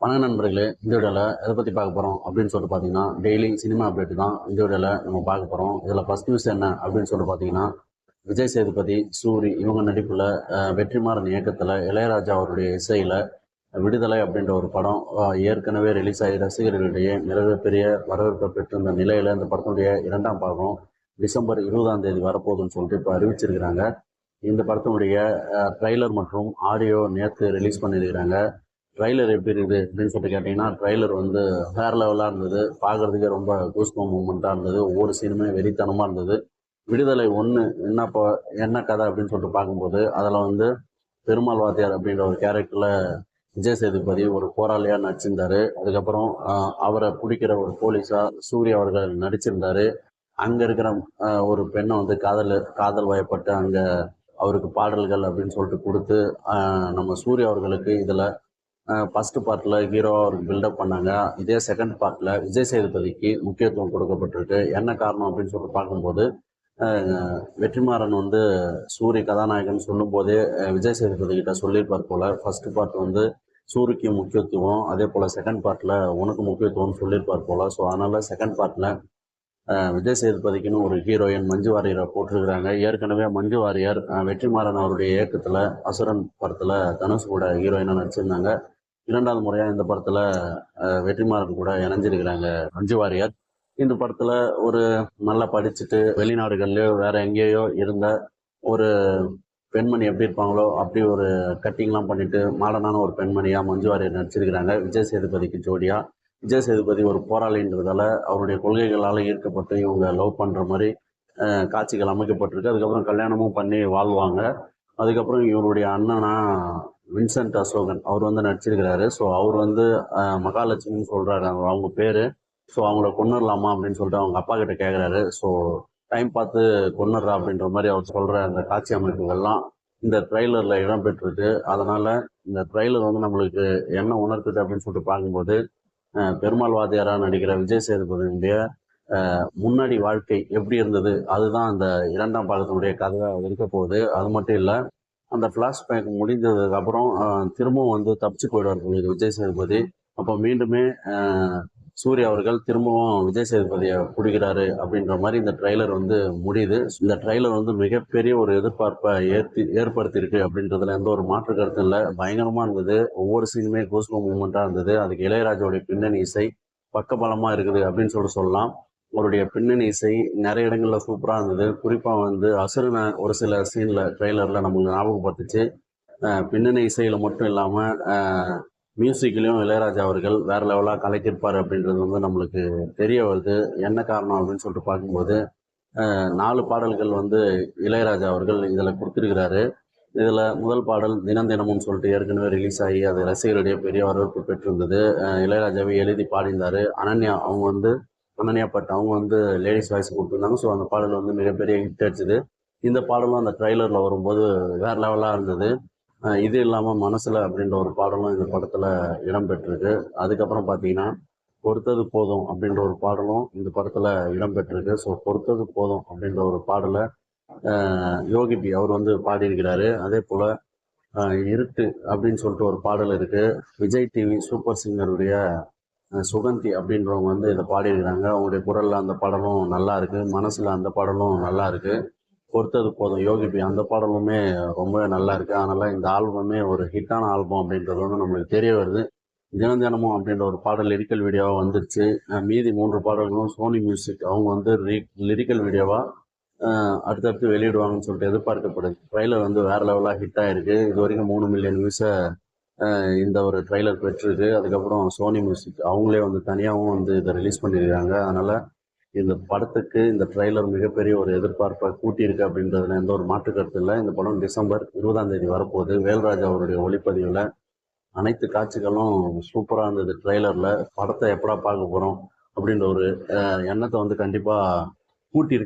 வணக்கம் நண்பர்களே, இந்த வீடியோவில் எதை பற்றி பார்க்க போகிறோம் அப்படின்னு சொல்லிட்டு பார்த்தீங்கன்னா, டெய்லி சினிமா அப்டேட் தான் இந்த வீடியோவில் நம்ம பார்க்க போகிறோம். இதில் ஃபர்ஸ்ட் நியூஸ் என்ன அப்படின்னு சொல்லிட்டு பார்த்தீங்கன்னா, விஜய் சேதுபதி, சூரி இவங்க நடிப்பில் வெற்றிமாறன் இயக்கத்தில் இளையராஜா அவருடைய இசையில் விடுதலை அப்படின்ற ஒரு படம் ஏற்கனவே ரிலீஸ் ஆகி ரசிகர்களிடையே மிகப்பெரிய வரவேற்பை பெற்றிருந்த நிலையில் இந்த படத்தினுடைய 2ஆம் பாகம் டிசம்பர் 20ஆம் தேதி வரப்போகுதுன்னு சொல்லிட்டு இப்போ அறிவிச்சிருக்கிறாங்க. இந்த படத்தினுடைய ட்ரைலர் மற்றும் ஆடியோ நேற்று ரிலீஸ் பண்ணியிருக்கிறாங்க. ட்ரைலர் எப்படி இருக்குது அப்படின்னு சொல்லிட்டு கேட்டிங்கன்னா, ட்ரைலர் வந்து வேறு லெவலாக இருந்தது. பார்க்குறதுக்கே ரொம்ப கூஸ்பம் மூமெண்ட்டாக இருந்தது. ஒவ்வொரு சீனுமே வெறித்தனமாக இருந்தது. விடுதலை 1 என்ன கதை அப்படின்னு சொல்லிட்டு பார்க்கும்போது, அதில் வந்து பெருமாள் வாத்தியார் அப்படின்ற ஒரு கேரக்டரில் விஜய் சேதுபதி ஒரு போராளியாக நடிச்சிருந்தார். அதுக்கப்புறம் அவரை பிடிக்கிற ஒரு போலீஸாக சூர்யா அவர்கள் நடிச்சிருந்தார். அங்கே இருக்கிற ஒரு பெண்ணை வந்து காதல் வயப்பட்டு அங்கே அவருக்கு பாடல்கள் அப்படின்னு சொல்லிட்டு கொடுத்து நம்ம சூர்யா அவர்களுக்கு இதில் ஃபஸ்ட்டு பார்ட்டில் ஹீரோவாக அவருக்கு பில்டப் பண்ணாங்க. இதே செகண்ட் பார்ட்டில் விஜய் சேதுபதிக்கு முக்கியத்துவம் கொடுக்கப்பட்டிருக்கு. என்ன காரணம் அப்படின்னு சொல்லிட்டு பார்க்கும்போது, வெற்றிமாறன் வந்து சூரி கதாநாயகன் சொல்லும்போதே விஜய் சேதுபதி கிட்ட சொல்லியிருப்பார் போல். ஃபஸ்ட்டு பார்ட் வந்து சூரிக்கு முக்கியத்துவம், அதே போல் செகண்ட் பார்ட்டில் உனக்கு முக்கியத்துவம்னு சொல்லியிருப்பார் போல். ஸோ அதனால் செகண்ட் பார்ட்டில் விஜய் சேதுபதிக்குன்னு ஒரு ஹீரோயின் மஞ்சு வாரியரை போட்டிருக்கிறாங்க. ஏற்கனவே மஞ்சு வாரியர் வெற்றிமாறன் அவருடைய இயக்கத்தில் அசுரன் படத்தில் தனுஷ் கூட ஹீரோயினாக நடிச்சிருந்தாங்க. 2வது முறையாக இந்த படத்தில் வெற்றிமாறன் கூட இணைஞ்சிருக்கிறாங்க மஞ்சு வாரியர். இந்த படத்தில் ஒரு நல்லா படிச்சுட்டு வெளிநாடுகள்லையோ வேறு எங்கேயோ இருந்த ஒரு பெண்மணி எப்படி இருப்பாங்களோ அப்படி ஒரு கட்டிங்லாம் பண்ணிட்டு மாடர்னான ஒரு பெண்மணியாக மஞ்சு வாரியர் நடிச்சிருக்கிறாங்க விஜய் சேதுபதிக்கு ஜோடியாக. விஜய் சேதுபதி ஒரு போராளின்றதால அவருடைய கொள்கைகளால் ஈர்க்கப்பட்டு இவங்க லவ் பண்ணுற மாதிரி காட்சிகள் அமைக்கப்பட்டிருக்கு. அதுக்கப்புறம் கல்யாணமும் பண்ணி வாழ்வாங்க. அதுக்கப்புறம் இவருடைய அண்ணனா வின்சென்ட் அசோகன் அவர் வந்து நடிச்சிருக்கிறாரு. ஸோ அவர் வந்து மகாலட்சுமின்னு சொல்கிறாரு அவங்க பேர். ஸோ அவங்கள கொன்னுடலாமா அப்படின்னு சொல்லிட்டு அவங்க அப்பா கிட்ட கேட்குறாரு. ஸோ டைம் பார்த்து கொன்னுடுறா அப்படின்ற மாதிரி அவர் சொல்கிற அந்த காட்சி அமைப்புகள்லாம் இந்த ட்ரெய்லரில் இடம்பெற்றிருக்கு. அதனால் இந்த ட்ரெய்லர் வந்து நம்மளுக்கு என்ன உணர்த்துது அப்படின்னு சொல்லிட்டு பார்க்கும்போது, பெருமாள் வாத்தியாராக நடிக்கிற விஜய் சேதுபதியுடைய முன்னாடி வாழ்க்கை எப்படி இருந்தது அதுதான் அந்த 2ஆம் பாகத்தினுடைய கதையாக இருக்க போகுது. அது மட்டும் இல்லை, அந்த ஃப்ளாஷ்பேக் முடிந்ததுக்கு அப்புறம் திரும்பவும் வந்து தப்பிச்சு போயிடுவார் போகுது விஜய் சேதுபதி. அப்போ மீண்டுமே சூர்யா அவர்கள் திரும்பவும் விஜய் சேதுபதியை பிடிக்கிறாரு அப்படின்ற மாதிரி இந்த ட்ரெய்லர் வந்து முடியுது. இந்த ட்ரெய்லர் வந்து மிகப்பெரிய ஒரு எதிர்பார்ப்பை ஏற்படுத்தியிருக்கு அப்படின்றதுல எந்த ஒரு மாற்று கருத்தும் இல்லை. பயங்கரமாக இருந்தது. ஒவ்வொரு சீனுமே கூஸ்பம் மூமெண்ட்டாக இருந்தது. அதுக்கு இளையராஜாவுடைய பின்னணி இசை பக்கபலமாக இருக்குது அப்படின்னு சொல்லலாம். அவருடைய பின்னணி இசை நிறைய இடங்களில் சூப்பராக இருந்தது. குறிப்பாக வந்து அசுரனை ஒரு சில சீனில் ட்ரெய்லரில் நமக்கு ஞாபகப்படுத்துச்சு. பின்னணி இசையில் மட்டும் இல்லாமல் மியூசிக்லேயும் இளையராஜா அவர்கள் வேறு லெவலாக கலக்கியிருப்பார் அப்படின்றது வந்து நம்மளுக்கு தெரிய வருது. என்ன காரணம் அப்படின்னு சொல்லிட்டு பார்க்கும்போது, 4 பாடல்கள் வந்து இளையராஜா அவர்கள் இதில் கொடுத்துருக்கிறாரு. இதில் முதல் பாடல் தினம் தினமும் சொல்லிட்டு ஏற்கனவே ரிலீஸ் ஆகி அது ரசிகர்களிடையே பெரிய வரவேற்பு பெற்றிருந்தது. இளையராஜாவே எழுதி பாடியிருந்தார். அனன்யா பட் அவங்க வந்து லேடிஸ் வாய்ஸ் கொடுத்துருந்தாங்க. ஸோ அந்த பாடல் வந்து மிகப்பெரிய ஹிட் அடிச்சுது. இந்த பாடலும் அந்த ட்ரைலரில் வரும்போது வேறு லெவலாக இருந்தது. இது இல்லாமல் மனசில் அப்படின்ற ஒரு பாடலும் இந்த படத்தில் இடம்பெற்றிருக்கு. அதுக்கப்புறம் பார்த்தீங்கன்னா, பொறுத்தது போதும் அப்படின்ற ஒரு பாடலும் இந்த படத்தில் இடம்பெற்றிருக்கு. ஸோ பொறுத்தது போதும் அப்படின்ற ஒரு பாடலை யோகி பி அவர் வந்து பாடியிருக்கிறாரு. அதே போல் இருட்டு அப்படின்னு சொல்லிட்டு ஒரு பாடல் இருக்குது. விஜய் டிவி சூப்பர் சிங்கருடைய சுகந்தி அப்படின்றவங்க வந்து இதை பாடியிருக்கிறாங்க. அவங்களுடைய குரலில் அந்த பாடலும் நல்லா இருக்குது. மனசில் அந்த பாடலும் நல்லா இருக்குது. பொறுத்தது போதும் யோகி பி அந்த பாடலுமே ரொம்பவே நல்லா இருக்குது. அதனால் இந்த ஆல்பமே ஒரு ஹிட்டான ஆல்பம் அப்படின்றது வந்து நம்மளுக்கு தெரிய வருது. தினம் தினமும் அப்படின்ற ஒரு பாடல் லிரிக்கல் வீடியோவாக வந்துருச்சு. மீதி 3 பாடல்களும் சோனி மியூசிக் அவங்க வந்து லிரிக்கல் வீடியோவாக அடுத்தடுத்து வெளியிடுவாங்கன்னு சொல்லிட்டு எதிர்பார்க்கப்படுது. ட்ரைலர் வந்து வேறு லெவலாக ஹிட் ஆகிருக்கு. இது வரைக்கும் 3 மில்லியன் வியூஸை இந்த ஒரு ட்ரைலர் பெற்றிருக்கு. அதுக்கப்புறம் சோனி மியூசிக் அவங்களே வந்து தனியாகவும் வந்து இதை ரிலீஸ் பண்ணியிருக்காங்க. அதனால் இந்த படத்துக்கு இந்த ட்ரைலர் மிகப்பெரிய ஒரு எதிர்பார்ப்பை கூட்டியிருக்கு அப்படின்றதுல எந்த ஒரு மாற்று கருத்து இல்லை. இந்த படம் டிசம்பர் 20ஆம் தேதி வரப்போகுது. வேல்ராஜ் அவருடைய ஒளிப்பதிவில் அனைத்து காட்சிகளும் சூப்பராக இருந்தது. ட்ரெய்லரில் படத்தை எப்படா பார்க்க போகிறோம் அப்படின்ற ஒரு எண்ணத்தை வந்து கண்டிப்பாக கூட்டியிருக்கு.